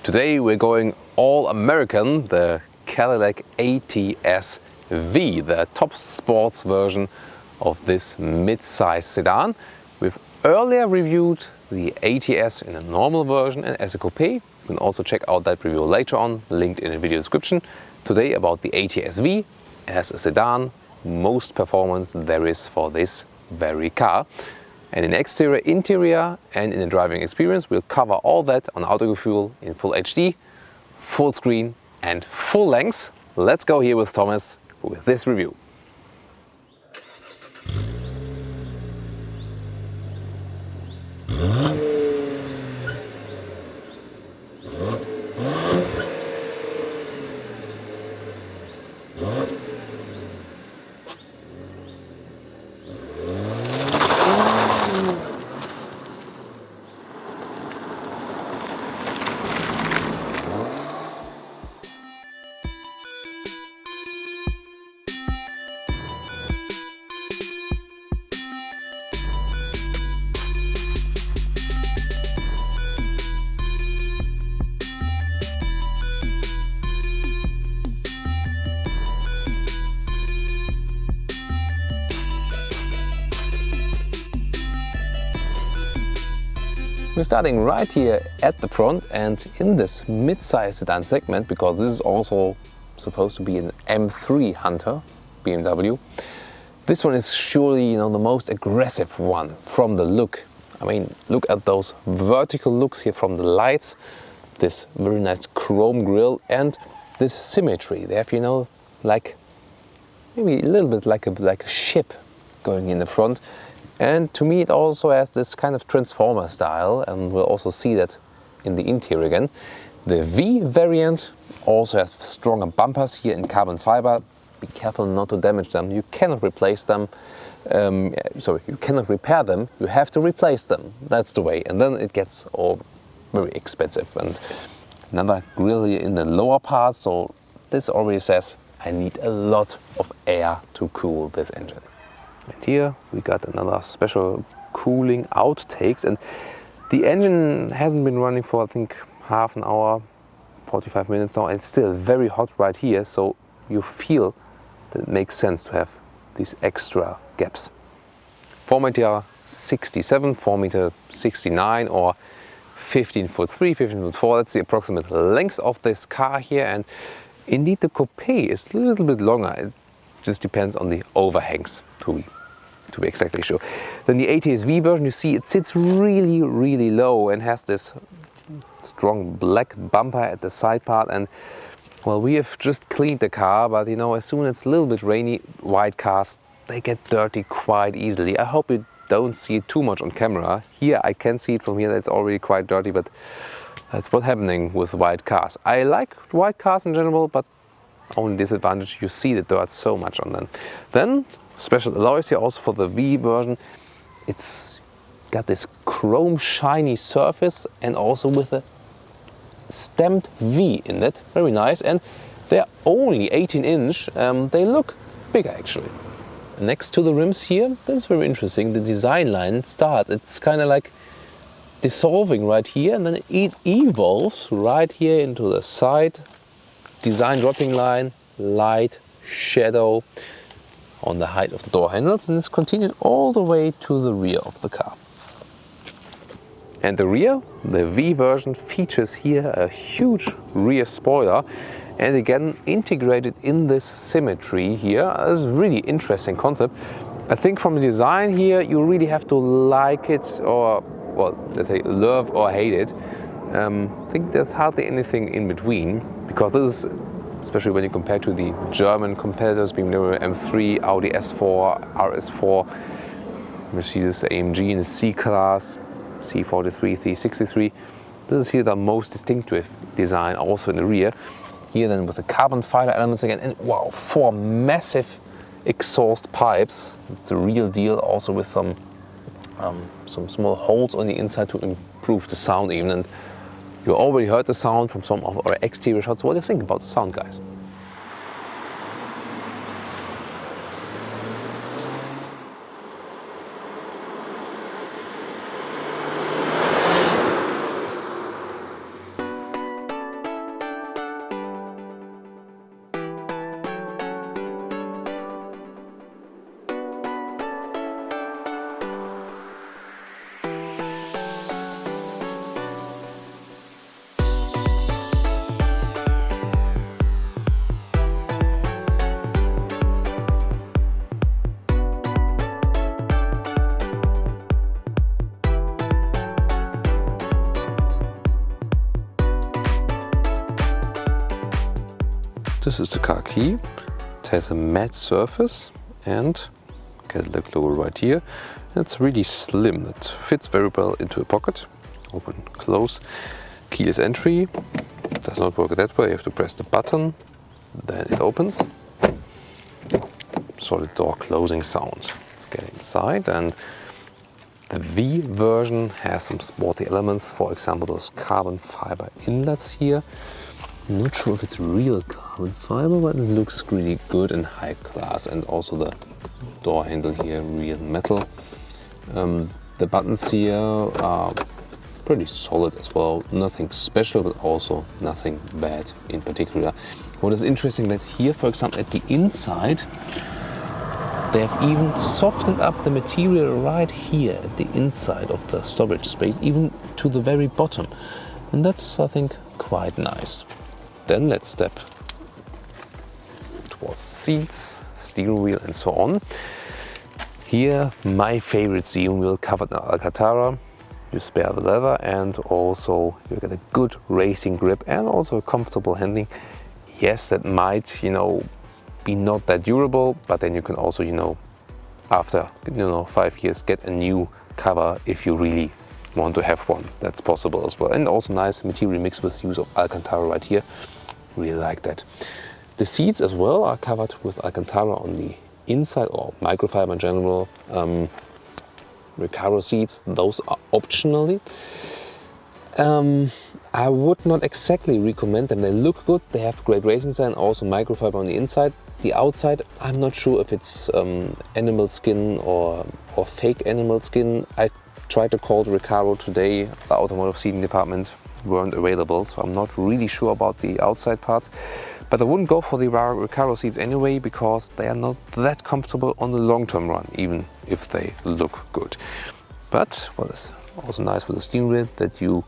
Today we're going all American, the Cadillac ATS-V, the top sports version of this mid-size sedan. We've earlier reviewed the ATS in a normal version and as a coupe. You can also check out that review later on, linked in the video description. Today about the ATS-V as a sedan, most performance there is for this very car. And in exterior, interior and in the driving experience, we'll cover all that on Autogefühl in full HD, full screen and full length. Let's go here with Thomas with this review. We're starting right here at the front and in this mid-size sedan segment, because this is also supposed to be an M3 hunter, BMW. This one is surely, the most aggressive one from the look. I mean, look at those vertical looks here from the lights, this very nice chrome grille and this symmetry. They have, like maybe a little bit like a ship going in the front. And to me it also has this kind of transformer style, and we'll also see that in the interior again. The V variant also has stronger bumpers here in carbon fiber. Be careful not to damage them. You cannot replace them. You cannot repair them. You have to replace them. That's the way. And then it gets all very expensive. And another grille here in the lower part. So this already says I need a lot of air to cool this engine. And here we got another special cooling outtakes, and the engine hasn't been running for I think half an hour, 45 minutes now, and it's still very hot right here, so you feel that it makes sense to have these extra gaps. 4m 67, 4m 69 or 15'3", 15'4", that's the approximate length of this car here, and indeed the coupe is a little bit longer. It just depends on the overhangs to be exactly sure. Then the ATS-V version, you see it sits really, really low and has this strong black bumper at the side part. And well, we have just cleaned the car, but as soon as it's a little bit rainy, white cars, they get dirty quite easily. I hope you don't see it too much on camera. Here I can see it from here, that's already quite dirty, but that's what's happening with white cars. I like white cars in general, but only disadvantage, you see the dirt so much on them. Then special alloys here also for the V version. It's got this chrome shiny surface and also with a stamped V in it. Very nice. And they're only 18-inch. They look bigger actually. Next to the rims here, this is very interesting. The design line starts. It's kind of like dissolving right here, and then it evolves right here into the side design dropping line, light, shadow on the height of the door handles, and this continues all the way to the rear of the car. And the rear, the V version, features here a huge rear spoiler, and again integrated in this symmetry here. It's a really interesting concept. I think from the design here you really have to like it, or well, let's say love or hate it. I think there's hardly anything in between, because this is, especially when you compare to the German competitors, BMW M3, Audi S4, RS4, Mercedes AMG in the C-Class, C43, C63. This is here the most distinctive design, also in the rear. Here then with the carbon fiber elements again, and wow, 4 massive exhaust pipes. It's a real deal, also with some small holes on the inside to improve the sound even. And you already heard the sound from some of our exterior shots. What do you think about the sound, guys? This is the car key. It has a matte surface and Cadillac logo right here. It's really slim. It fits very well into a pocket. Open, close. Keyless entry. Does not work that way. You have to press the button. Then it opens. Solid door closing sound. Let's get inside. And the V version has some sporty elements. For example, those carbon fiber inlets here. I'm not sure if it's real carbon fiber, but it looks really good and high class. And also the door handle here, real metal. The buttons here are pretty solid as well. Nothing special, but also nothing bad in particular. What is interesting that here, for example, at the inside, they have even softened up the material right here at the inside of the storage space, even to the very bottom. And that's, I think, quite nice. Then let's step towards seats, steering wheel and so on. Here, my favorite steering wheel covered in Alcantara. You spare the leather and also you get a good racing grip and also comfortable handling. Yes, that might, be not that durable, but then you can also, after, 5 years, get a new cover if you really want to have one. That's possible as well. And also nice material mix with use of Alcantara right here. Really like that. The seats as well are covered with Alcantara on the inside, or microfiber in general. Recaro seats, those are optionally. I would not exactly recommend them. They look good, they have great racing design, also microfiber on the inside. The outside, I'm not sure if it's animal skin or fake animal skin. I tried to call Recaro today, the automotive seating department weren't available, so I'm not really sure about the outside parts. But I wouldn't go for the Recaro seats anyway, because they are not that comfortable on the long-term run, even if they look good. But what is also nice with the steering wheel, that you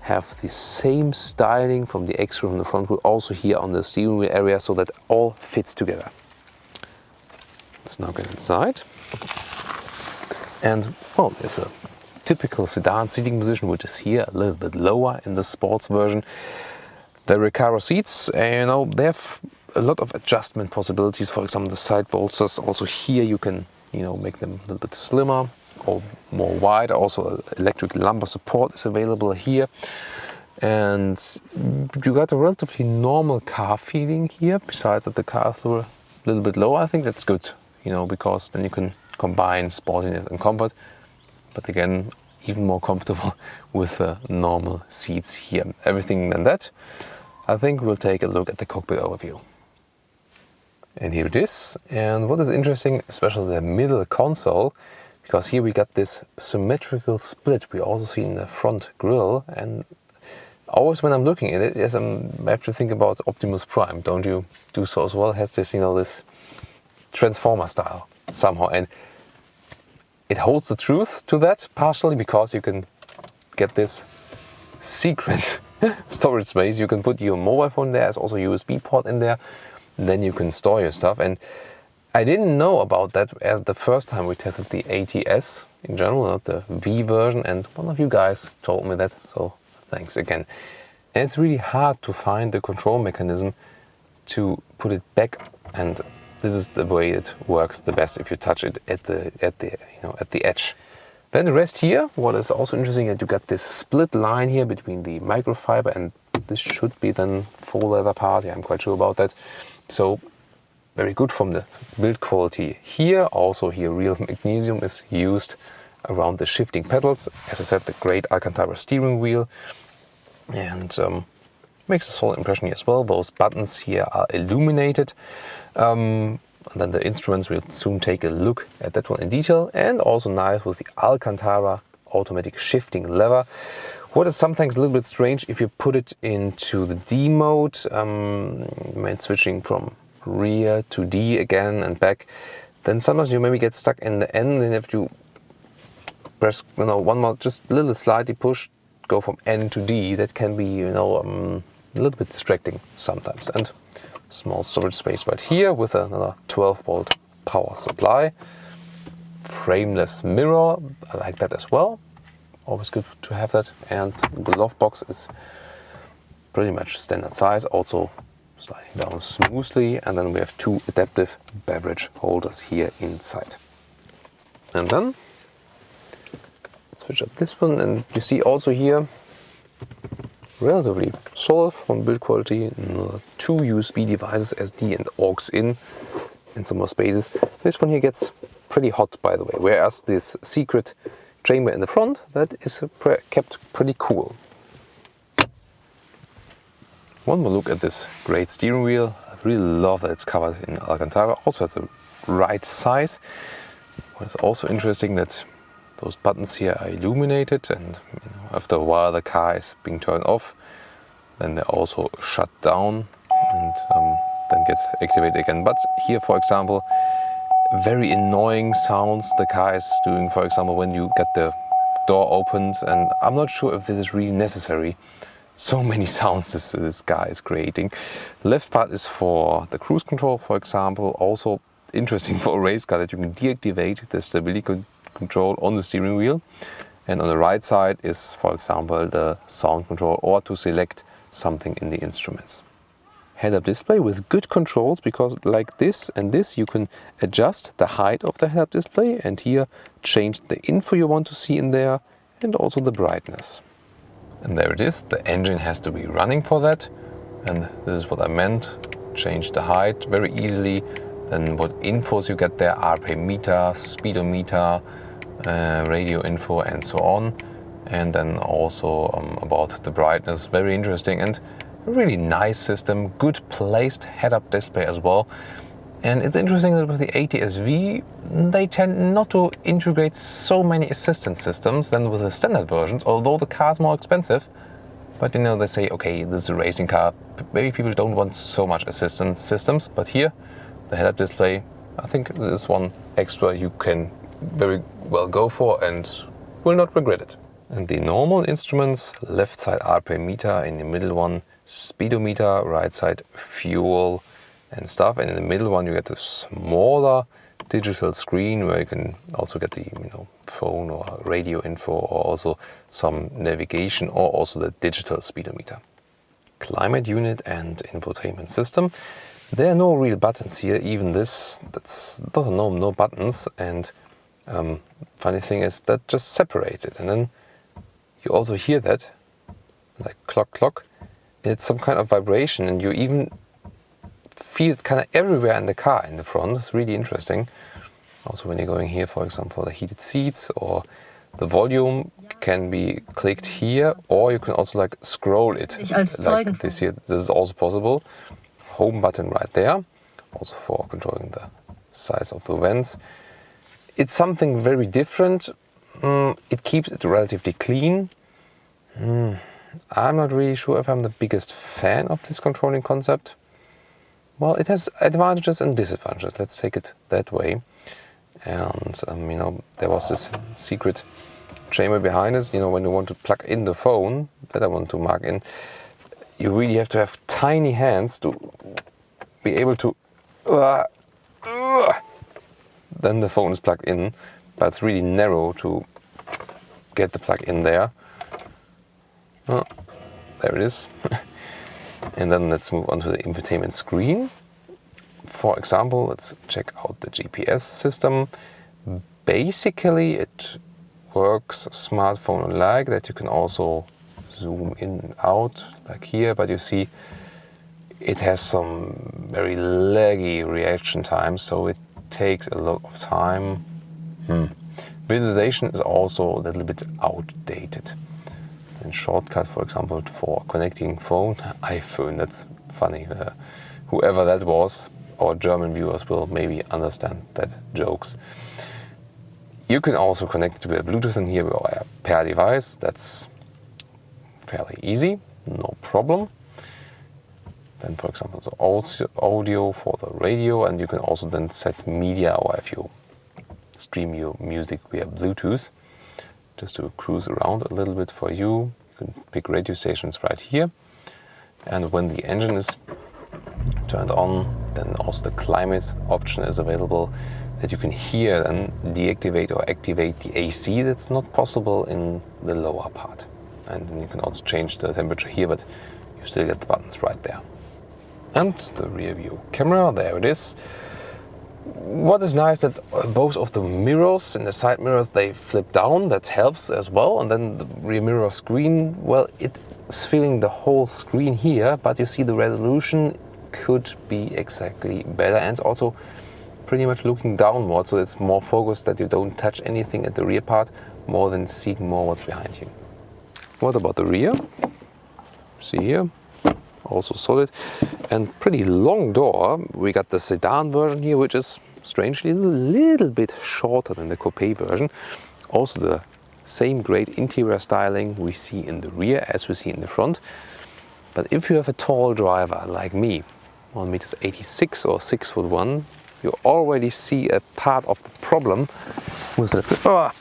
have the same styling from the exterior from the front wheel also here on the steering wheel area, so that all fits together. Let's now get inside. And well, there's a typical sedan seating position, which is here a little bit lower in the sports version. The Recaro seats, they have a lot of adjustment possibilities. For example, the side bolsters. Also here you can, make them a little bit slimmer or more wide. Also, electric lumbar support is available here, and you got a relatively normal car feeling here. Besides that, the car is a little bit lower. I think that's good, because then you can combine sportiness and comfort. But again, even more comfortable with the normal seats here. Everything than that, I think we'll take a look at the cockpit overview. And here it is. And what is interesting, especially the middle console, because here we got this symmetrical split we also see in the front grille. And always when I'm looking at it, yes, I have to think about Optimus Prime. Don't you do so as well? It has this, this Transformer style somehow. And it holds the truth to that, partially because you can get this secret storage space. You can put your mobile phone there. There's also a USB port in there. Then you can store your stuff. And I didn't know about that as the first time we tested the ATS in general, not the V version. And one of you guys told me that, so thanks again. And it's really hard to find the control mechanism to put it back, and this is the way it works the best if you touch it at the edge. Then the rest here, what is also interesting, that you got this split line here between the microfiber, and this should be then full leather part. Yeah, I'm quite sure about that. So very good from the build quality here. Also here, real magnesium is used around the shifting pedals. As I said, the great Alcantara steering wheel, and makes a solid impression here as well. Those buttons here are illuminated. And then the instruments, we'll soon take a look at that one in detail. And also nice with the Alcantara automatic shifting lever. What is sometimes a little bit strange, if you put it into the D mode, switching from rear to D again and back, then sometimes you maybe get stuck in the N, and if you press one more, just a little slightly push, go from N to D, that can be a little bit distracting sometimes. And small storage space right here with another 12-volt power supply. Frameless mirror, I like that as well. Always good to have that. And the glove box is pretty much standard size. Also sliding down smoothly, and then we have two adaptive beverage holders here inside. And then switch up this one, and you see also here relatively solid from build quality. Two USB devices, SD and aux in some more spaces. This one here gets pretty hot, by the way, whereas this secret chamber in the front, that is kept pretty cool. One more look at this great steering wheel. I really love that it's covered in Alcantara. Also has the right size. What's also interesting that those buttons here are illuminated, and after a while the car is being turned off, then they're also shut down and then gets activated again. But here, for example, very annoying sounds the car is doing, for example, when you get the door opened, and I'm not sure if this is really necessary. So many sounds this car is creating. The left part is for the cruise control, for example. Also interesting for a race car that you can deactivate the stability control on the steering wheel. And on the right side is, for example, the sound control, or to select something in the instruments. Head-up display with good controls, because like this and this you can adjust the height of the head-up display, and here change the info you want to see in there, and also the brightness. And there it is. The engine has to be running for that, and this is what I meant. Change the height very easily. Then what infos you get there: RPM meter, speedometer, radio info, and so on. And then also about the brightness. Very interesting and a really nice system. Good placed head-up display as well. And it's interesting that with the ATS-V, they tend not to integrate so many assistance systems than with the standard versions, although the car is more expensive. But you know, they say, okay, this is a racing car, maybe people don't want so much assistance systems, but here, the head-up display, I think this is one extra you can very well go for and will not regret it. And the normal instruments, left side RPM meter, in the middle one speedometer, right side fuel and stuff, and in the middle one you get a smaller digital screen where you can also get the phone or radio info, or also some navigation, or also the digital speedometer. Climate unit and infotainment system. There are no real buttons here. Even this, that's no buttons, and funny thing is that just separates it, and then you also hear that like clock. It's some kind of vibration, and you even feel it kind of everywhere in the car in the front. It's really interesting. Also when you're going here, for example, the heated seats, or the volume can be clicked here, or you can also like scroll it. Like this here, this is also possible. Home button right there, also for controlling the size of the vents. It's something very different. It keeps it relatively clean. I'm not really sure if I'm the biggest fan of this controlling concept. Well, it has advantages and disadvantages. Let's take it that way. And there was this secret chamber behind us. When you want to plug in the phone that I want to mark in, you really have to have tiny hands to be able to. Then the phone is plugged in, but it's really narrow to get the plug in there. Oh, there it is. And then let's move on to the infotainment screen. For example, let's check out the GPS system. Basically, it works smartphone-like, that you can also zoom in and out, like here, but you see it has some very laggy reaction time, so it takes a lot of time. Visualization is also a little bit outdated. And shortcut, for example, for connecting phone, iPhone, that's funny. Whoever that was, our German viewers will maybe understand that jokes. You can also connect it to the Bluetooth in here or a pair device. That's fairly easy, no problem. Then, for example, the audio for the radio, and you can also then set media, or if you stream your music via Bluetooth, just to cruise around a little bit for you. You can pick radio stations right here. And when the engine is turned on, then also the climate option is available, that you can hear and deactivate or activate the AC. That's not possible in the lower part. And then you can also change the temperature here, but you still get the buttons right there. And the rear view camera, there it is. What is nice that both of the mirrors and the side mirrors, they flip down, that helps as well. And then the rear mirror screen, well, it's filling the whole screen here, but you see the resolution could be exactly better, and it's also pretty much looking downward, so it's more focused that you don't touch anything at the rear part, more than seeing more what's behind you. What about the rear? See here, also solid and pretty long door. We got the sedan version here, which is strangely a little bit shorter than the coupe version. Also the same great interior styling we see in the rear as we see in the front. But if you have a tall driver like me, 1.86 m or 6'1", you already see a part of the problem with the...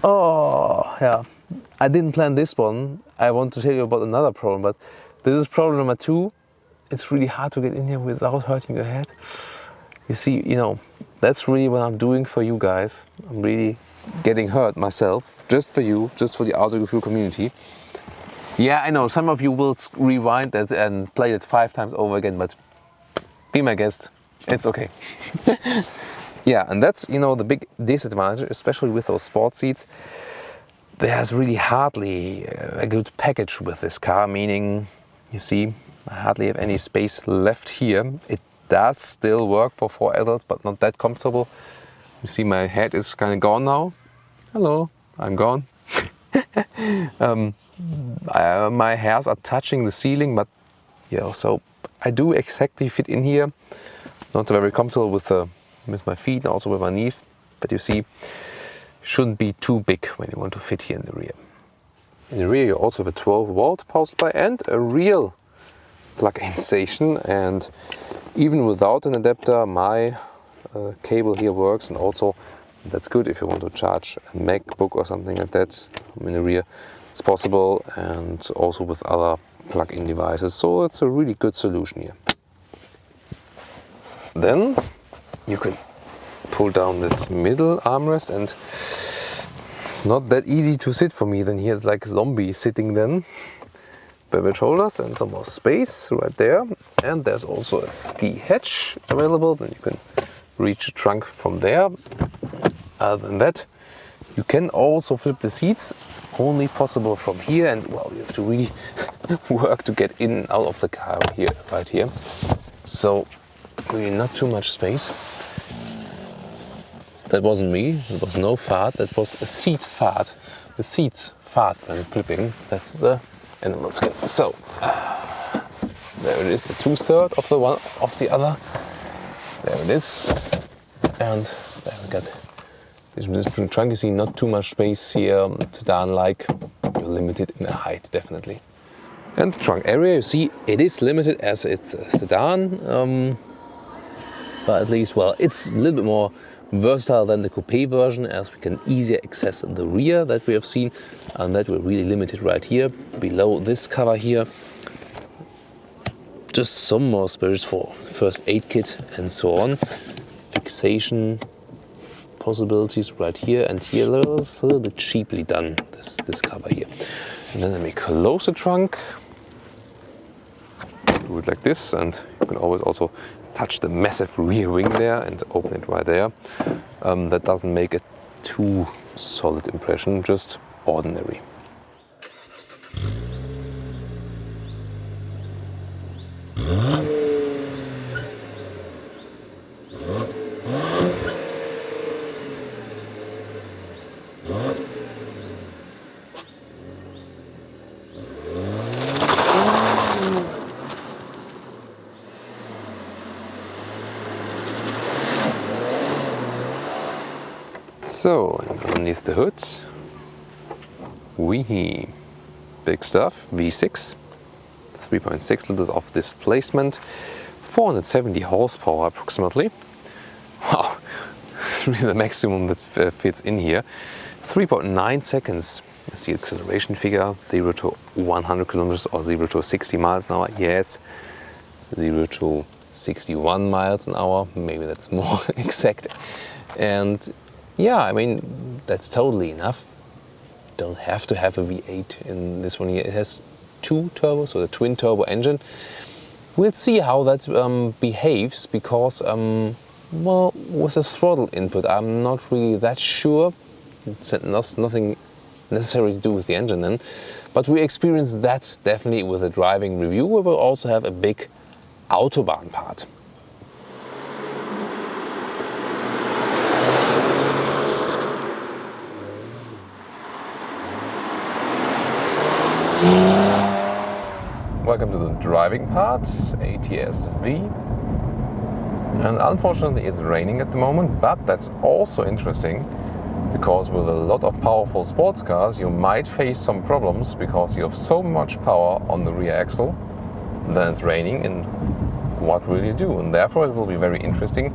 Oh, yeah. I didn't plan this one. I want to tell you about another problem, but this is problem number 2. It's really hard to get in here without hurting your head. You see, you know, that's really what I'm doing for you guys. I'm really getting hurt myself, just for you, just for the Autogefühl community. Yeah, I know, some of you will rewind it and play it 5 times over again, but be my guest, it's okay. Yeah, and that's, you know, the big disadvantage, especially with those sport seats. There's really hardly a good package with this car, meaning, you see, I hardly have any space left here. It does still work for 4 adults, but not that comfortable. You see my head is kind of gone now. Hello, I'm gone. My hairs are touching the ceiling, but you know, so I do exactly fit in here. Not very comfortable with my feet and also with my knees, but you see, shouldn't be too big when you want to fit here in the rear. In the rear you also have a 12-volt power supply and a real plug-in station, and even without an adapter my cable here works, and also that's good if you want to charge a MacBook or something like that in the rear. It's possible, and also with other plug-in devices, so it's a really good solution here. Then you can pull down this middle armrest, and it's not that easy to sit for me. Then here it's like a zombie sitting then. Velvet shoulders and some more space right there, and there's also a ski hatch available, then you can reach the trunk from there. Other than that, you can also flip the seats. It's only possible from here, and well, you have to really work to get in and out of the car here, right here. So really not too much space. That wasn't me, it was no fart, that was a seat fart. The seats fart when flipping, that's the animal skin. So there it is, the 2/3 of the one of the other. There it is, and there we got this trunk. You see, not too much space here, sedan-like. You're limited in the height, definitely. And the trunk area, you see, it is limited as it's a sedan, but at least, well, it's a little bit more versatile than the coupe version, as we can easier access the rear that we have seen, and that we're really limited right here below this cover here. Just some more space for first aid kit and so on. Fixation possibilities right here and here. It's a little bit cheaply done, this cover here. And then let me close the trunk. Do it like this, and you can always also touch the massive rear wing there and open it right there. That doesn't make a too solid impression, just ordinary. So, underneath the hood, wee, big stuff, V6, 3.6 liters of displacement, 470 horsepower approximately. Wow, it's really the maximum that fits in here. 3.9 seconds is the acceleration figure, 0 to 100 kilometers or 0 to 60 miles an hour. Yes, 0 to 61 miles an hour, maybe that's more exact. And yeah, I mean, that's totally enough. Don't have to have a V8 in this one here. It has 2 turbos, so the twin turbo engine. We'll see how that behaves because, well, with the throttle input, I'm not really that sure. It's nothing necessary to do with the engine then. But we experience that definitely with the driving review, where we'll also have a big Autobahn part. Welcome to the driving part, ATS-V. And unfortunately it's raining at the moment, but that's also interesting because with a lot of powerful sports cars you might face some problems because you have so much power on the rear axle, then it's raining, and what will you do? And therefore it will be very interesting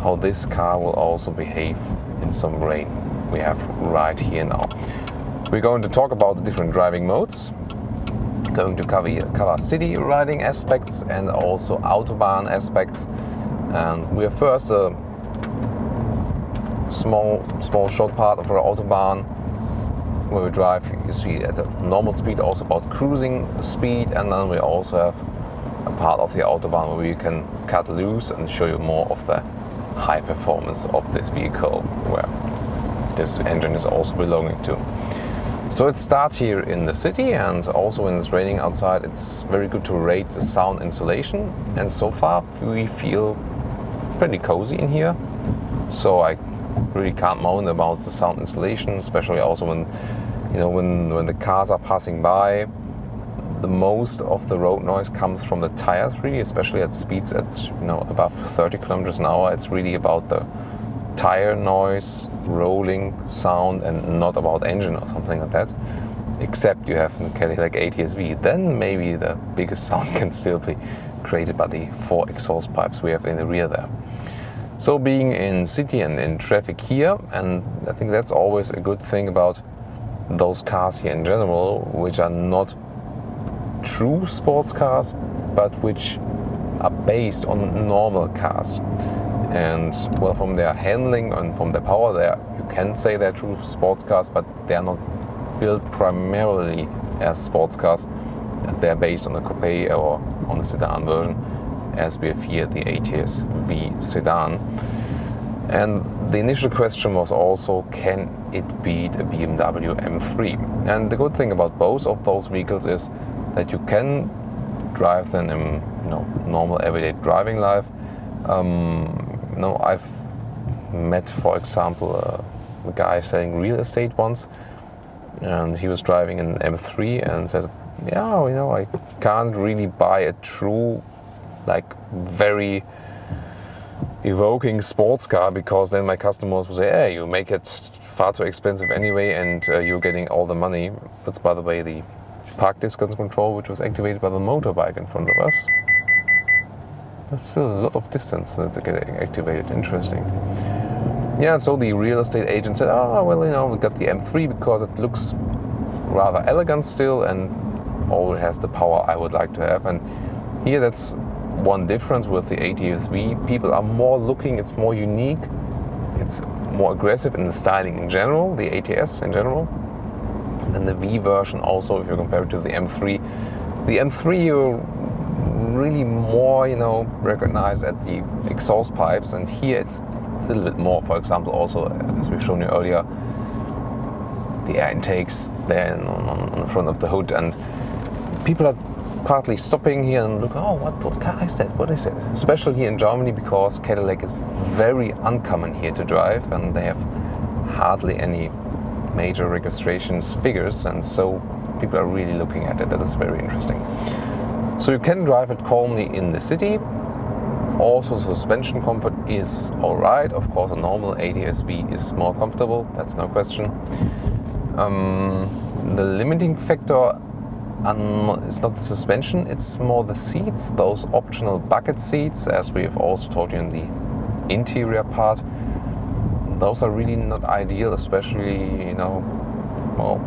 how this car will also behave in some rain we have right here now. We're going to talk about the different driving modes, going to cover city riding aspects and also Autobahn aspects. And we have first a small short part of our Autobahn where we drive, you see, at a normal speed, also about cruising speed, and then we also have a part of the Autobahn where we can cut loose and show you more of the high performance of this vehicle, where this engine is also belonging to. So it starts here in the city, and also when it's raining outside it's very good to rate the sound insulation, and so far we feel pretty cozy in here, so I really can't moan about the sound insulation, especially also when, you know, when the cars are passing by. The most of the road noise comes from the tires, really, especially at speeds at, you know, above 30 kilometers an hour. It's really about the tire noise, rolling sound, and not about engine or something like that. Except you have the Cadillac ATS-V, then maybe the biggest sound can still be created by the 4 exhaust pipes we have in the rear there. So being in city and in traffic here, and I think that's always a good thing about those cars here in general, which are not true sports cars, but which are based on normal cars. And well, from their handling and from their power, you can say they're true sports cars, but they are not built primarily as sports cars, as they are based on a coupe or on a sedan version, as we have here the ATS-V sedan. And the initial question was also, can it beat a BMW M3? And the good thing about both of those vehicles is that you can drive them in, you know, normal everyday driving life. You know, I've met, for example, a guy selling real estate once, and he was driving an M3 and says, yeah, you know, I can't really buy a true, like, very evoking sports car, because then my customers will say, hey, you make it far too expensive anyway, and you're getting all the money. That's, by the way, the park distance control, which was activated by the motorbike in front of us. That's still a lot of distance that's getting activated. Interesting. Yeah, so the real estate agent said, oh, well, you know, we got the M3 because it looks rather elegant still and all it has the power I would like to have. And here that's one difference with the ATS-V. People are more looking, it's more unique, it's more aggressive in the styling in general, the ATS in general. And then the V version also, if you compare it to the M3. The M3 you really more, you know, recognize at the exhaust pipes, and here it's a little bit more. For example, also, as we've shown you earlier, the air intakes there on the front of the hood, and people are partly stopping here and look, oh, what car is that? What is it? Especially here in Germany, because Cadillac is very uncommon here to drive, and they have hardly any major registrations figures, and so people are really looking at it. That is very interesting. So you can drive it calmly in the city. Also, suspension comfort is alright. Of course, a normal ATS-V is more comfortable, that's no question. The limiting factor is not the suspension, it's more the seats, those optional bucket seats, as we have also told you in the interior part. Those are really not ideal, especially, you know, well,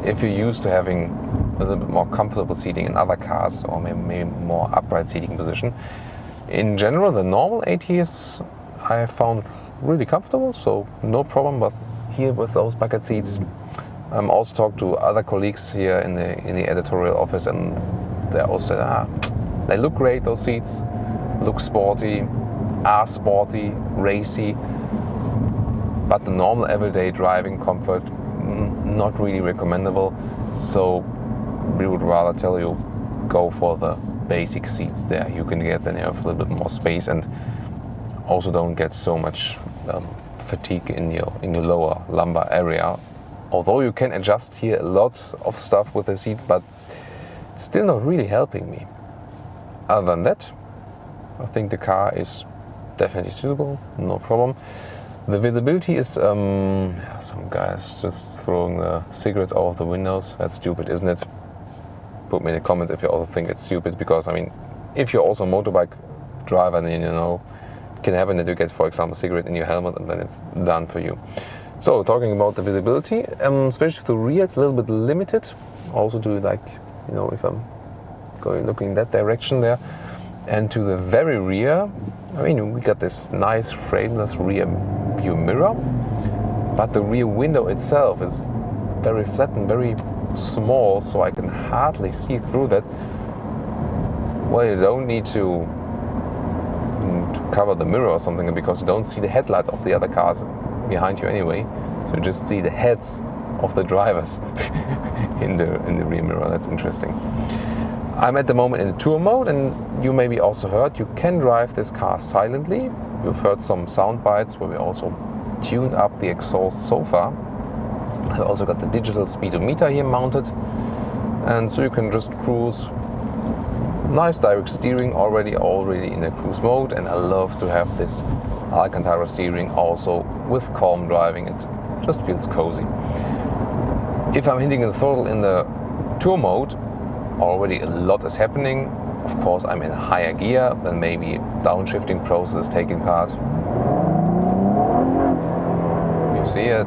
if you're used to having a little bit more comfortable seating in other cars, or maybe more upright seating position. In general, the normal ATS I have found really comfortable, so no problem. But here with those bucket seats, also talked to other colleagues here in the editorial office, and they all said, They look great, those seats, look sporty, are sporty, racy, but the normal everyday driving comfort, not really recommendable. So we would rather tell you, go for the basic seats there. You can get then you have a little bit more space and also don't get so much fatigue in your lower lumbar area. Although you can adjust here a lot of stuff with the seat, but it's still not really helping me. Other than that, I think the car is definitely suitable, no problem. The visibility is, some guys just throwing the cigarettes out of the windows. That's stupid, isn't it? Put me in the comments if you also think it's stupid, because I mean, if you're also a motorbike driver, then you know, it can happen that you get, for example, a cigarette in your helmet and then it's done for you. So talking about the visibility, especially to the rear, it's a little bit limited. Also to like, you know, if I'm looking in that direction there. And to the very rear, I mean, we got this nice frameless rear view mirror, but the rear window itself is very flat and very small, so I can hardly see through that. Well, you don't need to cover the mirror or something, because you don't see the headlights of the other cars behind you anyway. So you just see the heads of the drivers in the rear mirror. That's interesting. I'm at the moment in the tour mode, and you maybe also heard you can drive this car silently. You've heard some sound bites where we also tuned up the exhaust so far. I also got the digital speedometer here mounted, and so you can just cruise. Nice direct steering already in a cruise mode, and I love to have this Alcantara steering also with calm driving. It just feels cozy. If I'm hitting the throttle in the tour mode, already a lot is happening. Of course, I'm in higher gear, then maybe downshifting process is taking part. You see it,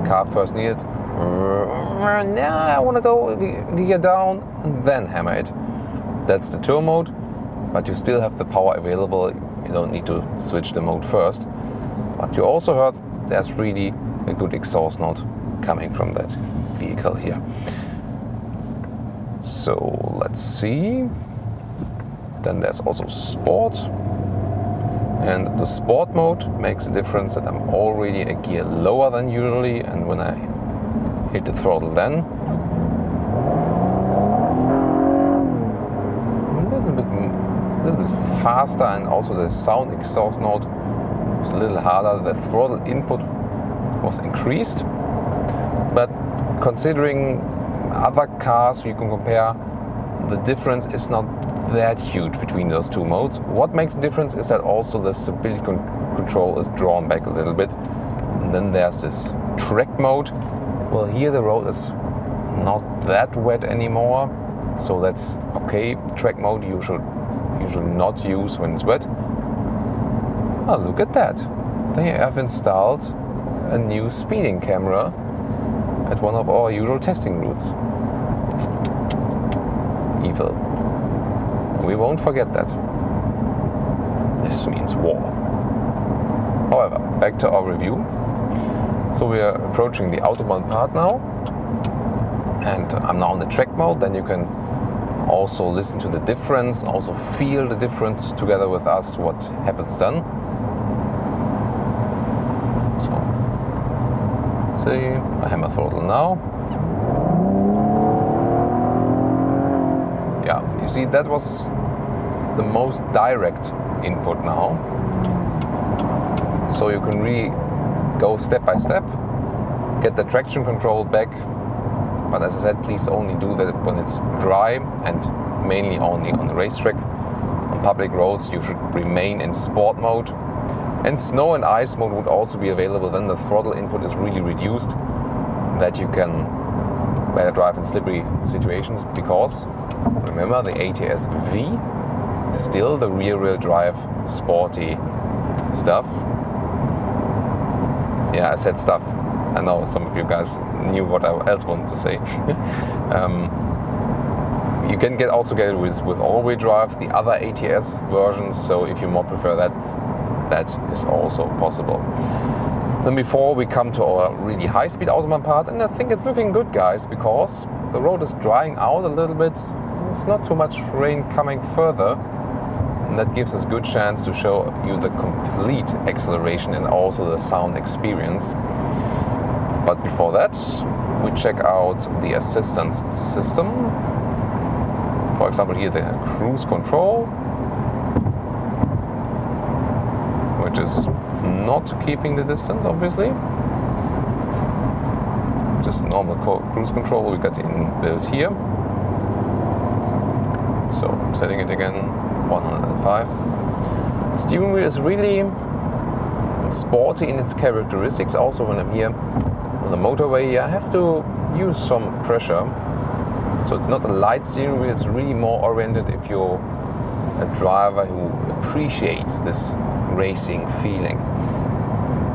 car first needed. Now I want to go gear down and then hammer it. That's the tour mode, but you still have the power available. You don't need to switch the mode first. But you also heard there's really a good exhaust note coming from that vehicle here. So let's see. Then there's also sport. And the sport mode makes a difference that I'm already a gear lower than usually, and when I hit the throttle then, a little bit faster, and also the sound exhaust note was a little harder. The throttle input was increased, but considering other cars you can compare, the difference is not that huge between those two modes. What makes a difference is that also the stability control is drawn back a little bit. And then there's this track mode. Well, here the road is not that wet anymore, so that's okay. Track mode you should not use when it's wet. Oh, look at that. They have installed a new speeding camera at one of our usual testing routes. Evil. We won't forget that. This means war. However, back to our review. So we are approaching the Autobahn part now, and I'm now on the track mode. Then you can also listen to the difference, also feel the difference together with us, what happens then. So, let's see, I hammer throttle now. Yeah, you see, that was the most direct input now. So you can really go step by step, get the traction control back. But as I said, please only do that when it's dry, and mainly only on the racetrack. On public roads you should remain in sport mode. And snow and ice mode would also be available. Then the throttle input is really reduced, that you can better drive in slippery situations, because remember, the ATS-V is still the rear-wheel drive sporty stuff. Yeah, I said stuff. I know some of you guys knew what I else wanted to say. You can also get it with all-wheel drive, the other ATS versions, so if you more prefer that, that is also possible. Then before we come to our really high-speed Autobahn part, and I think it's looking good, guys, because the road is drying out a little bit. There's not too much rain coming further, and that gives us a good chance to show you the complete acceleration and also the sound experience. But before that, we check out the assistance system. For example, here the cruise control, which is not keeping the distance, obviously. Just normal cruise control we got inbuilt here. So setting it again, 105. Steering wheel is really sporty in its characteristics. Also when I'm here on the motorway, I have to use some pressure. So it's not a light steering wheel, it's really more oriented if you're a driver who appreciates this racing feeling.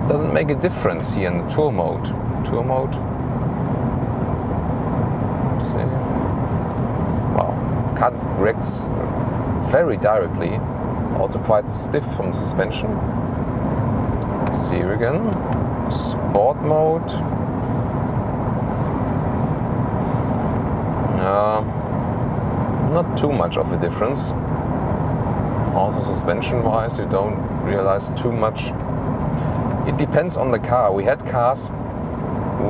Doesn't make a difference here in the tour mode. Tour mode. Let's see. Wow, car reacts very directly. Also quite stiff from suspension. Let's see here again. Sport mode. Not too much of a difference. Also suspension-wise, you don't realize too much. It depends on the car. We had cars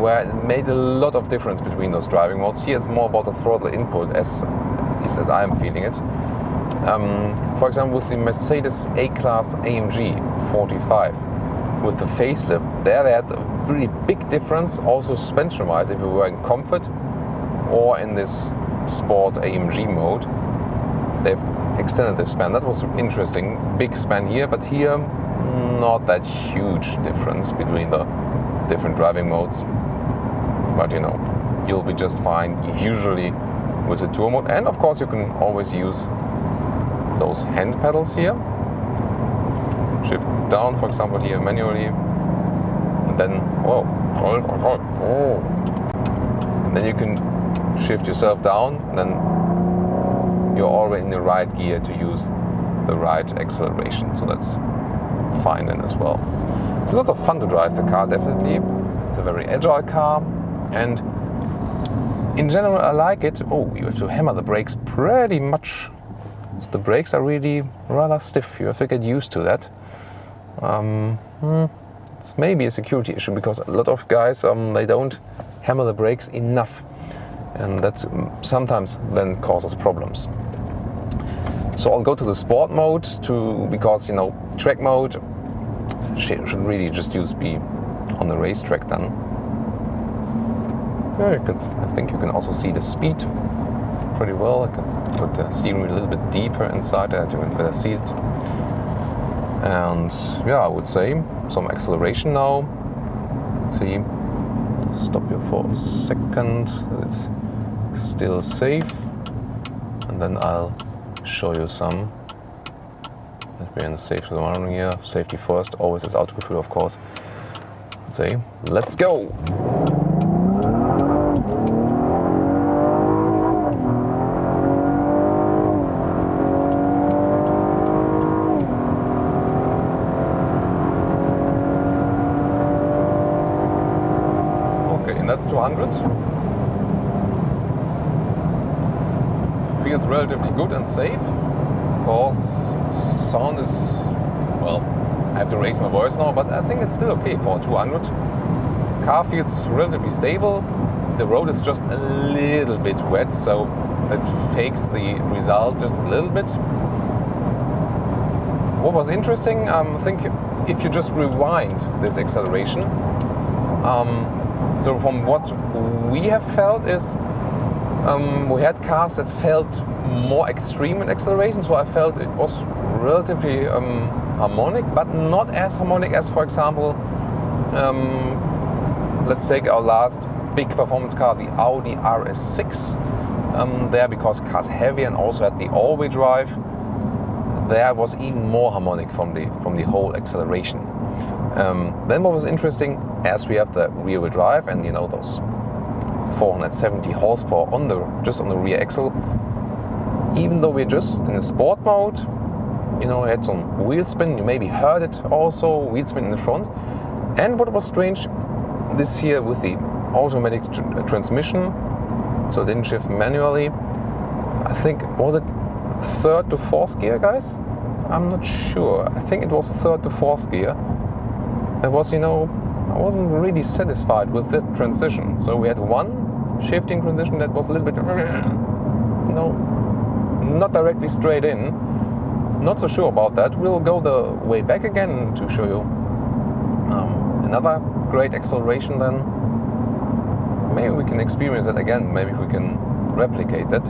where it made a lot of difference between those driving modes. Here it's more about the throttle input, at least as I'm feeling it. For example, with the Mercedes A-Class AMG 45, with the facelift, there they had a really big difference, also suspension-wise, if we were in comfort or in this sport AMG mode. They've extended the span. That was interesting. Big span here, but here not that huge difference between the different driving modes. But you know, you'll be just fine usually with the tour mode. And of course you can always use those hand pedals here. Shift down, for example, here manually. And then, and then you can shift yourself down, and then you're already in the right gear to use the right acceleration. So that's fine then as well. It's a lot of fun to drive the car, definitely. It's a very agile car, and in general I like it. Oh, you have to hammer the brakes pretty much. So the brakes are really rather stiff. You have to get used to that. It's maybe a security issue because a lot of guys they don't hammer the brakes enough, and that sometimes then causes problems. So I'll go to the sport mode because you know, track mode should really just be on the racetrack then. Yeah, I think you can also see the speed pretty well. I can put the steering wheel a little bit deeper inside that you can better see it. And yeah, I would say some acceleration now. Let's see. I'll stop here for a second. It's still safe, and then I'll show you some that we're in the safe zone here. Safety first, always as Autogefühl, of course. Let's say, let's go. Okay, and that's 200. Feels relatively good and safe. Of course, sound is, well, I have to raise my voice now, but I think it's still okay for 200. Car feels relatively stable. The road is just a little bit wet, so that fakes the result just a little bit. What was interesting, I think if you just rewind this acceleration, so from what we have felt is we had cars that felt more extreme in acceleration, so I felt it was relatively harmonic, but not as harmonic as, for example, let's take our last big performance car, the Audi RS6. There, because the car's heavy and also had the all-wheel drive, there was even more harmonic from the whole acceleration. Then what was interesting, as we have the rear-wheel drive and you know those 470 horsepower just on the rear axle, even though we're just in a sport mode, you know, I had some wheel spin, you maybe heard it also, wheel spin in the front. And what was strange, this here with the automatic transmission, so it didn't shift manually, I think, was it third to fourth gear, guys? I'm not sure. I think it was third to fourth gear. It was, I wasn't really satisfied with this transition. So we had one shifting transition that was a little bit, not directly straight in. Not so sure about that. We'll go the way back again to show you another great acceleration then. Maybe we can experience it again. Maybe we can replicate that.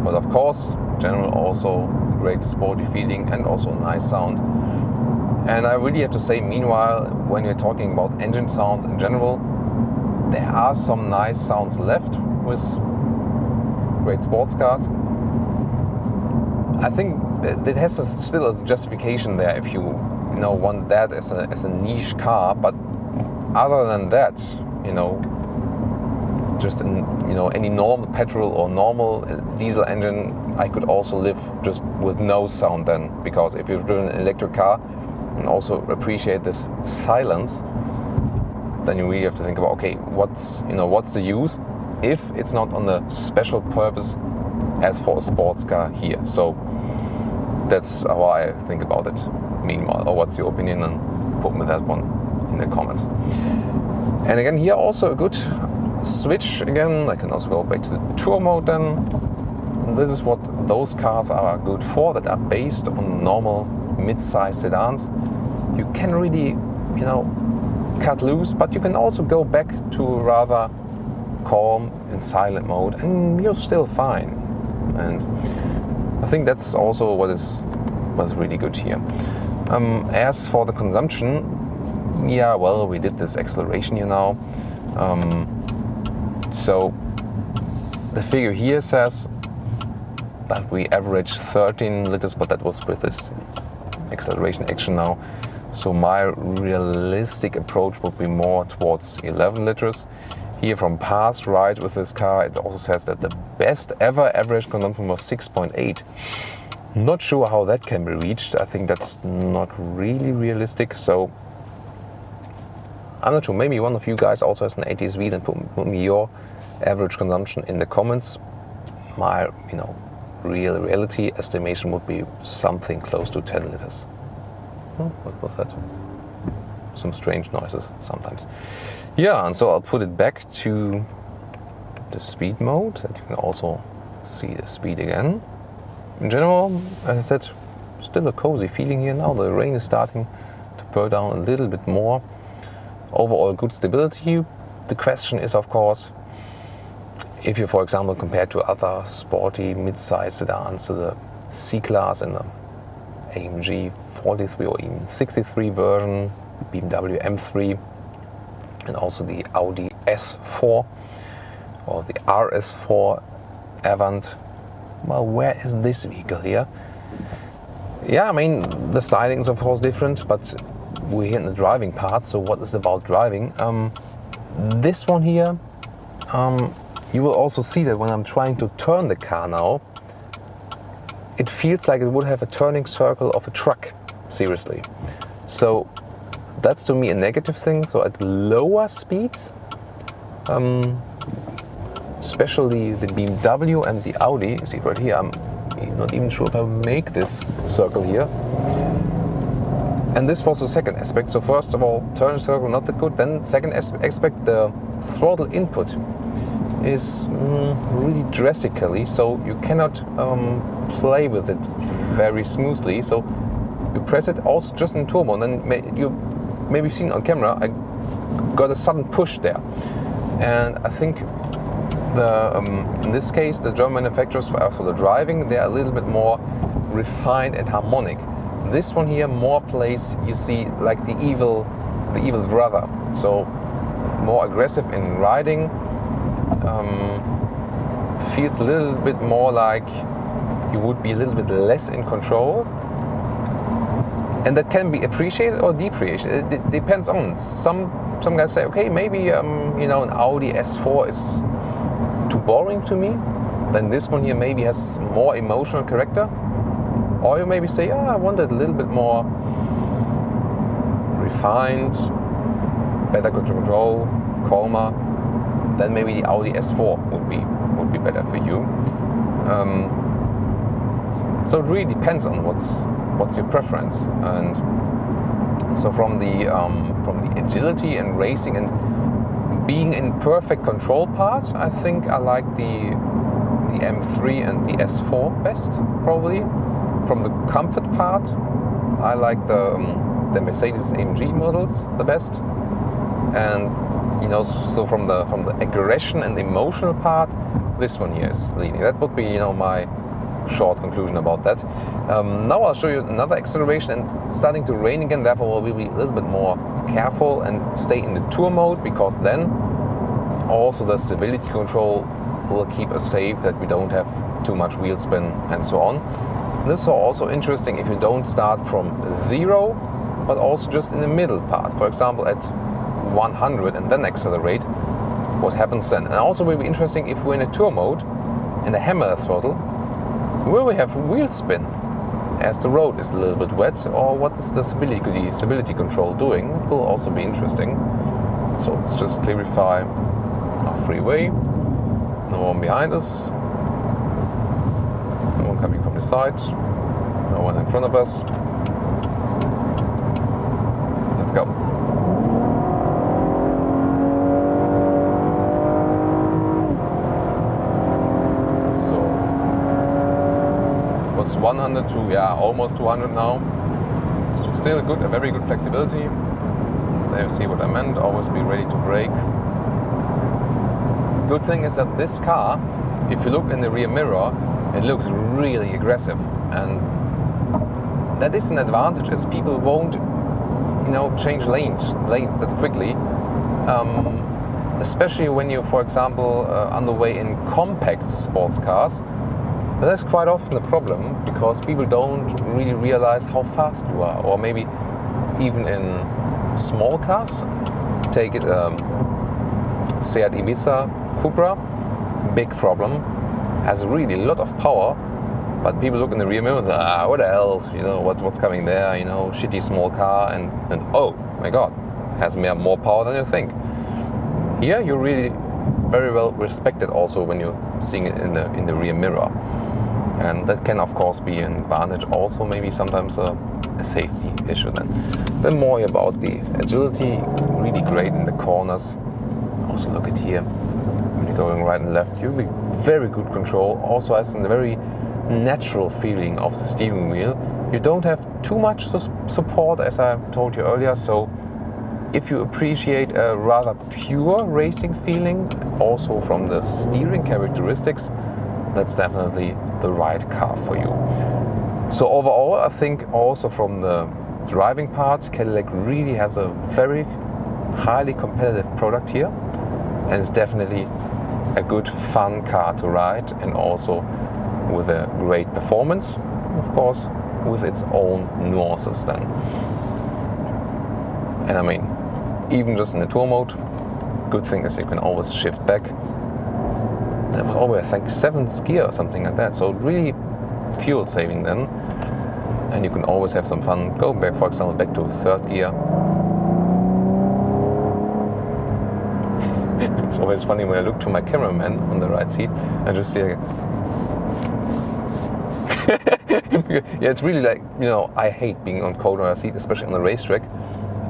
But of course, in general, also great sporty feeling and also a nice sound. And I really have to say, meanwhile, when you're talking about engine sounds in general, there are some nice sounds left with great sports cars. I think it has still a justification there if you want that as a niche car. But other than that, just in any normal petrol or normal diesel engine, I could also live just with no sound then, because if you've driven an electric car and also appreciate this silence, then you really have to think about, okay, what's the use if it's not on a special purpose as for a sports car here. So that's how I think about it. Meanwhile, or what's your opinion? And put me that one in the comments. And again, here also a good switch again. I can also go back to the tour mode then. This is what those cars are good for, that are based on normal mid-size sedans. You can really, cut loose, but you can also go back to rather calm and silent mode and you're still fine. And I think that's also was really good here. As for the consumption, we did this acceleration here now. So the figure here says that we average 13 liters, but that was with this acceleration action now. So my realistic approach would be more towards 11 liters. Here from past ride with this car, it also says that the best ever average consumption was 6.8. Not sure how that can be reached. I think that's not really realistic. So I'm not sure. Maybe one of you guys also has an ATS-V, then put me your average consumption in the comments. My, reality estimation would be something close to 10 liters. Oh, what was that? Some strange noises sometimes. Yeah, and so I'll put it back to the speed mode, that you can also see the speed again. In general, as I said, still a cozy feeling here now. The rain is starting to pour down a little bit more. Overall good stability. The question is, of course, if you, for example, compare to other sporty mid-size sedans, so the C-Class and the AMG 43 or even 63 version, BMW M3, and also the Audi S4 or the RS4 Avant. Well, where is this vehicle here? Yeah, I mean, the styling is of course different, but we're here in the driving part, so what is about driving? This one here, you will also see that when I'm trying to turn the car now, it feels like it would have a turning circle of a truck, seriously. So that's to me a negative thing. So at lower speeds, especially the BMW and the Audi, you see right here, I'm not even sure if I make this circle here. And this was the second aspect. So first of all, turning circle not that good. Then second aspect, the throttle input is really drastically, so you cannot play with it very smoothly. So you press it also just in turbo, and then you maybe seen on camera, I got a sudden push there. And I think in this case, the German manufacturers for the driving, they are a little bit more refined and harmonic. This one here more plays, you see, like the evil brother. So more aggressive in riding. Feels a little bit more like you would be a little bit less in control, and that can be appreciated or depreciated. It depends on some guys say, okay, maybe an Audi S4 is too boring to me, then this one here maybe has more emotional character. Or you maybe say, I want it a little bit more refined, better control, calmer. Then maybe the Audi S4 would be better for you. So it really depends on what's your preference. And so from the agility and racing and being in perfect control part, I think I like the M3 and the S4 best, probably. From the comfort part, I like the Mercedes AMG models the best. And so from the aggression and emotional part, this one here is leading. That would be my short conclusion about that. Now I'll show you another acceleration, and it's starting to rain again, therefore we'll be a little bit more careful and stay in the tour mode, because then also the stability control will keep us safe, that we don't have too much wheel spin and so on. This is also interesting if you don't start from 0, but also just in the middle part. For example, at 100 and then accelerate, what happens then? And also will be interesting if we're in a tour mode, in the hammer throttle, will we have wheel spin as the road is a little bit wet, or what is the stability control doing? It will also be interesting. So let's just clarify our freeway. No one behind us, no one coming from the side, no one in front of us. Let's go. So it was 100 to almost 200 now. So still a very good flexibility. There you see what I meant. Always be ready to brake. Good thing is that this car, if you look in the rear mirror, it looks really aggressive, and that is an advantage, as people won't, change lanes that quickly. Especially when you, for example, on the way in compact sports cars, that's quite often a problem, because people don't really realize how fast you are, or maybe even in small cars. Take it, Seat Ibiza Cupra, big problem, has really a lot of power, but people look in the rear mirror and say, what else, what's coming there, shitty small car, and oh my god, has more power than you think. Here you're really very well respected also when you're seeing it in the rear mirror, and that can of course be an advantage, also maybe sometimes a safety issue then more about the agility, really great in the corners. Also look at here, when you're going right and left, you have very good control. Also has a very natural feeling of the steering wheel. You don't have too much support, as I told you earlier, so if you appreciate a rather pure racing feeling, also from the steering characteristics, that's definitely the right car for you. So overall, I think also from the driving part, Cadillac really has a very highly competitive product here, and it's definitely a good fun car to ride, and also with a great performance, of course, with its own nuances then. And I mean, even just in the tour mode, good thing is you can always shift back. There was always, I think, 7th gear or something like that, so really fuel saving then, and you can always have some fun. Go back, for example, back to 3rd gear. It's always funny when I look to my cameraman on the right seat and just see yeah, it's really like, I hate being on co-driver seat, especially on the racetrack.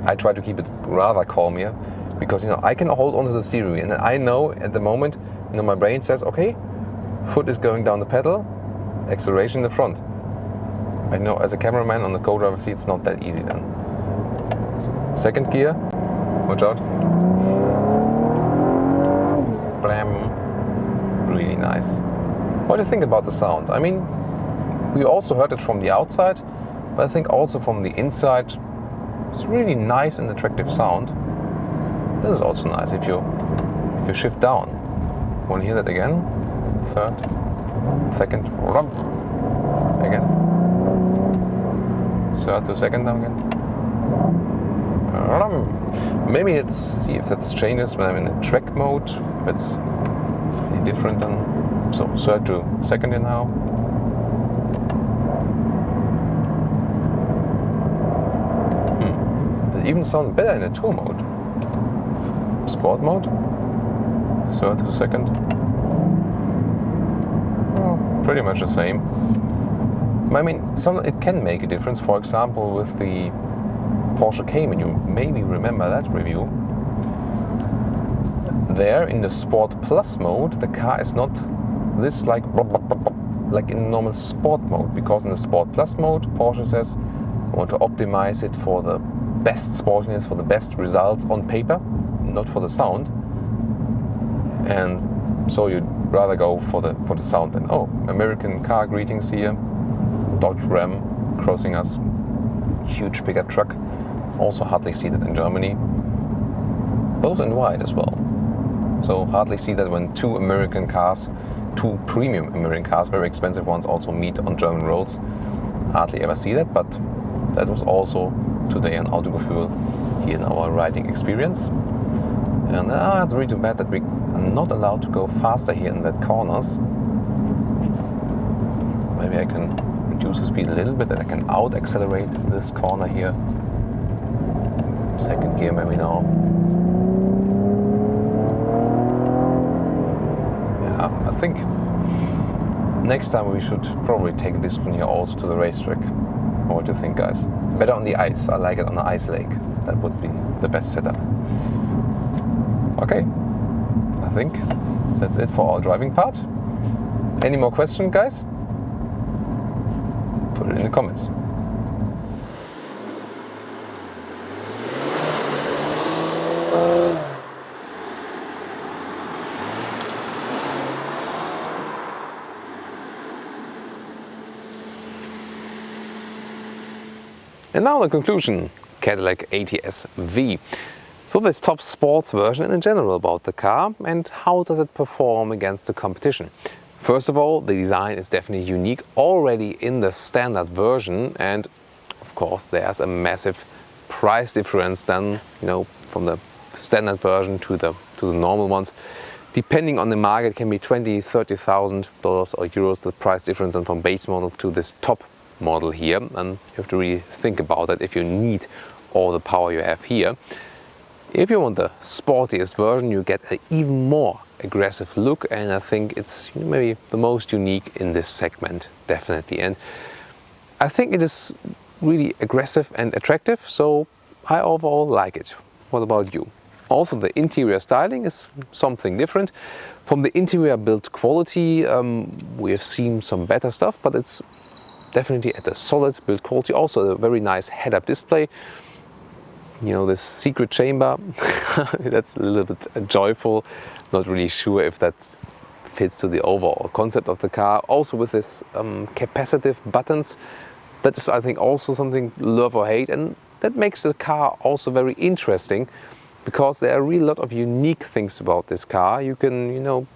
I try to keep it rather calm here, because I can hold onto the steering wheel, and I know at the moment, my brain says, okay, foot is going down the pedal, acceleration in the front. I know as a cameraman on the co-driver seat, it's not that easy then. 2nd gear, watch out. Blam. Really nice. What do you think about the sound? I mean, we also heard it from the outside, but I think also from the inside, it's really nice and attractive sound. This is also nice if you shift down. Want to hear that again? 3rd, 2nd, again. 3rd to 2nd down again. Maybe let's see if that changes when I'm in the track mode. If it's any different than. So 3rd to 2nd in now. That even sounds better in a tour mode. Sport mode. 3rd to 2nd. Oh, pretty much the same. I mean, it can make a difference. For example, with the Porsche Cayman, you maybe remember that review. There, in the Sport Plus mode, the car is not this like in normal sport mode, because in the Sport Plus mode, Porsche says, I want to optimize it for the best sportiness, for the best results on paper, not for the sound. And so you'd rather go for the sound than, oh, American car greetings here, Dodge Ram crossing us, huge pickup truck, also hardly see that in Germany, both in white as well. So hardly see that when two American cars, two premium American cars, very expensive ones, also meet on German roads. Hardly ever see that, but that was also today on Autogefühl here in our riding experience. And it's really too bad that we are not allowed to go faster here in that corners. Maybe I can reduce the speed a little bit, that I can out accelerate this corner here. Second gear maybe now. Yeah, I think next time we should probably take this one here also to the racetrack. What do you think, guys? Better on the ice. I like it on the ice lake. That would be the best setup. Okay, I think that's it for our driving part. Any more questions, guys? Put it in the comments. And now the conclusion, Cadillac ATS-V. So this top sports version and in general about the car and how does it perform against the competition. First of all, the design is definitely unique already in the standard version, and of course there's a massive price difference then, from the standard version to the normal ones. Depending on the market, it can be $20,000, $30,000 or euros, the price difference, and from base model to this top model here, and you have to really think about it if you need all the power you have here. If you want the sportiest version, you get an even more aggressive look, and I think it's maybe the most unique in this segment, definitely. And I think it is really aggressive and attractive, so I overall like it. What about you? Also, the interior styling is something different. From the interior build quality, we have seen some better stuff, but it's definitely at a solid build quality. Also a very nice head-up display. This secret chamber, that's a little bit joyful. Not really sure if that fits to the overall concept of the car. Also with this capacitive buttons, that is I think also something love or hate, and that makes the car also very interesting because there are really a lot of unique things about this car you can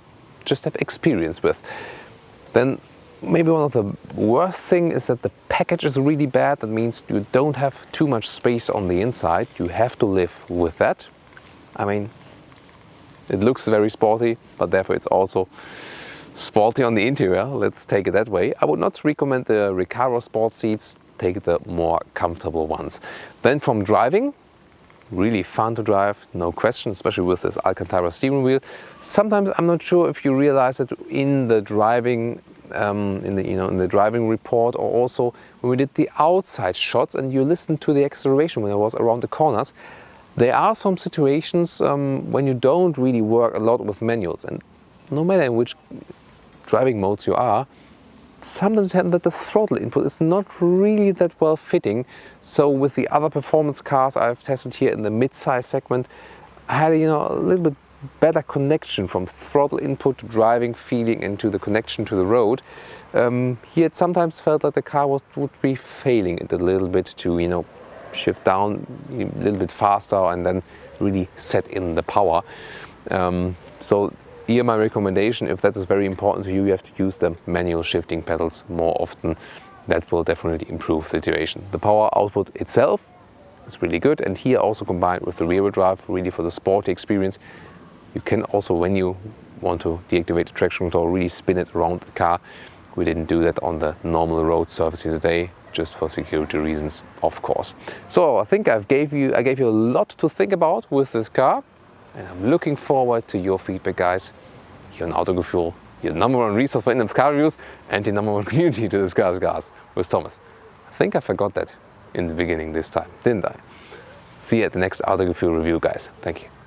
just have experience with. Then maybe one of the worst thing is that the package is really bad. That means you don't have too much space on the inside. You have to live with that. I mean, it looks very sporty, but therefore it's also sporty on the interior. Let's take it that way. I would not recommend the Recaro sport seats. Take the more comfortable ones. Then from driving, really fun to drive, no question, especially with this Alcantara steering wheel. Sometimes I'm not sure if you realize it in the driving in the driving report, or also when we did the outside shots and you listen to the acceleration when I was around the corners. There are some situations when you don't really work a lot with manuals, and no matter in which driving modes you are, sometimes happen that the throttle input is not really that well fitting. So with the other performance cars I've tested here in the mid-size segment, I had a little bit better connection from throttle input to driving feeling and to the connection to the road. Here it sometimes felt like the car would be failing it a little bit to shift down a little bit faster and then really set in the power. So here my recommendation, if that is very important to you, you have to use the manual shifting pedals more often. That will definitely improve the situation. The power output itself is really good, and here also combined with the rear-wheel drive, really for the sporty experience. You can also, when you want to deactivate the traction control, really spin it around the car. We didn't do that on the normal road surface today, just for security reasons, of course. So I think I gave you a lot to think about with this car, and I'm looking forward to your feedback, guys, here on Autogefühl. your #1 resource for in-depth car reviews and your #1 community to discuss cars with Thomas. I think I forgot that in the beginning this time, didn't I? See you at the next Autogefühl review, guys. Thank you.